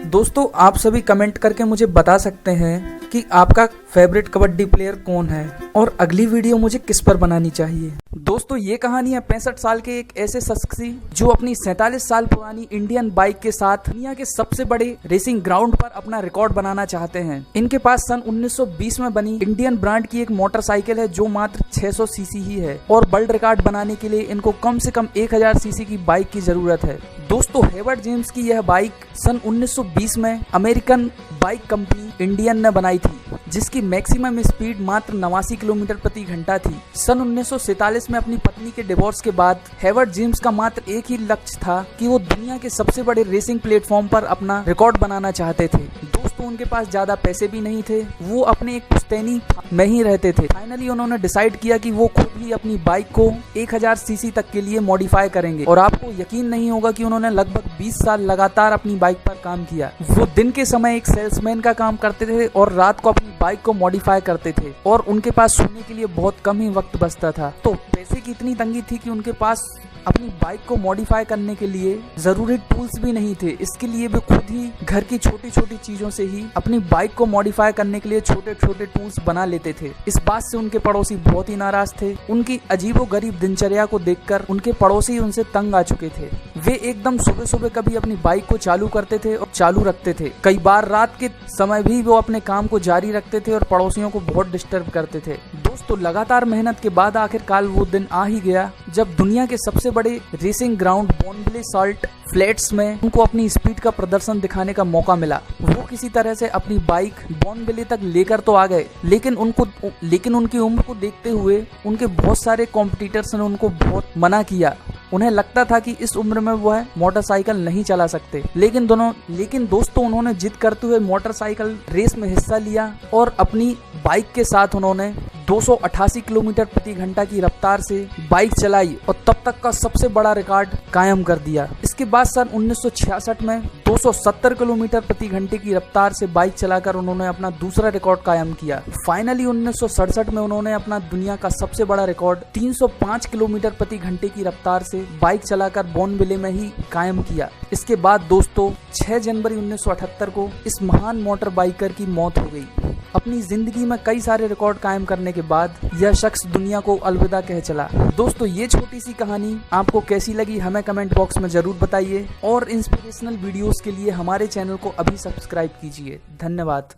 दोस्तों आप सभी कमेंट करके मुझे बता सकते हैं कि आपका फेवरेट कबड्डी प्लेयर कौन है और अगली वीडियो मुझे किस पर बनानी चाहिए। दोस्तों ये कहानी है 65 साल के एक ऐसे शख्स की जो अपनी 47 साल पुरानी इंडियन बाइक के साथ दुनिया के सबसे बड़े रेसिंग ग्राउंड पर अपना रिकॉर्ड बनाना चाहते हैं। इनके पास सन 1920 में बनी इंडियन ब्रांड की एक मोटरसाइकिल है जो मात्र 600 सीसी ही है और वर्ल्ड रिकॉर्ड बनाने के लिए इनको कम से कम 1000 सीसी की बाइक की जरूरत है। दोस्तों हेवर्ड जेम्स की यह बाइक सन 1920 में अमेरिकन बाइक कंपनी इंडियन ने बनाई थी, जिसकी मैक्सिमम स्पीड मात्र 89 किलोमीटर प्रति घंटा थी। सन 1947 में अपनी पत्नी के डिवोर्स के बाद हेवर्ड जेम्स का मात्र एक ही लक्ष्य था कि वो दुनिया के सबसे बड़े रेसिंग प्लेटफॉर्म पर अपना रिकॉर्ड बनाना चाहते थे। दोस्तों उनके पास ज्यादा पैसे भी नहीं थे, वो अपने एक पुश्तैनी में ही रहते थे। फाइनली उन्होंने डिसाइड किया कि वो खुद ही अपनी बाइक को 1000 सीसी तक के लिए मॉडिफाई करेंगे और आपको यकीन नहीं होगा कि उन्होंने लगभग 20 साल लगातार अपनी बाइक पर काम किया। वो दिन के समय एक सेल्समैन का काम करते थे और रात को अपनी बाइक को मॉडिफाई करते थे और उनके पास सोने के लिए बहुत कम ही वक्त बचता था। तो पैसे की इतनी तंगी थी कि उनके पास अपनी बाइक को मॉडिफाई करने के लिए जरूरी टूल्स भी नहीं थे। इसके लिए वे खुद ही घर की छोटी छोटी चीजों से ही अपनी बाइक को मॉडिफाई करने के लिए छोटे छोटे टूल्स बना लेते थे। इस बात से उनके पड़ोसी बहुत ही नाराज थे। उनकी अजीबोगरीब दिनचर्या को देखकर उनके पड़ोसी उनसे तंग आ चुके थे। वे एकदम सुबह सुबह कभी अपनी बाइक को चालू करते थे और चालू रखते थे, कई बार रात के समय भी वो अपने काम को जारी रखते थे और पड़ोसियों को बहुत डिस्टर्ब करते थे। दोस्तों लगातार मेहनत के बाद आखिरकार वो दिन आ ही गया जब दुनिया के सबसे बड़े racing ground Bonneville salt flats में उनको अपनी स्पीड का प्रदर्शन दिखाने का मौका मिला। वो किसी तरह से अपनी बाइक बोनविले तक लेकर तो आ गए, लेकिन उनकी उम्र को देखते हुए उनके बहुत सारे कॉम्पिटिटर्स ने उनको बहुत मना किया। उन्हें लगता था कि इस उम्र में वह मोटरसाइकिल नहीं चला सकते, लेकिन दोस्तों उन्होंने जिद करते हुए मोटरसाइकिल रेस में हिस्सा लिया और अपनी बाइक के साथ उन्होंने 288 किलोमीटर प्रति घंटा की रफ्तार से बाइक चलाई और तब तक का सबसे बड़ा रिकॉर्ड कायम कर दिया। इसके बाद सन 1966 में 270 किलोमीटर प्रति घंटे की रफ्तार से बाइक चलाकर उन्होंने अपना दूसरा रिकॉर्ड कायम किया। फाइनली 1967 में उन्होंने अपना दुनिया का सबसे बड़ा रिकॉर्ड 305 किलोमीटर प्रति घंटे की रफ्तार से बाइक चलाकर बोनविले में ही कायम किया। इसके बाद दोस्तों 6 जनवरी 1978 को इस महान मोटर बाइकर की मौत हो गई। अपनी जिंदगी में कई सारे रिकॉर्ड कायम करने के बाद यह शख्स दुनिया को अलविदा कह चला। दोस्तों ये छोटी सी कहानी आपको कैसी लगी हमें कमेंट बॉक्स में जरूर बताइए और इंस्पिरेशनल वीडियोस के लिए हमारे चैनल को अभी सब्सक्राइब कीजिए। धन्यवाद।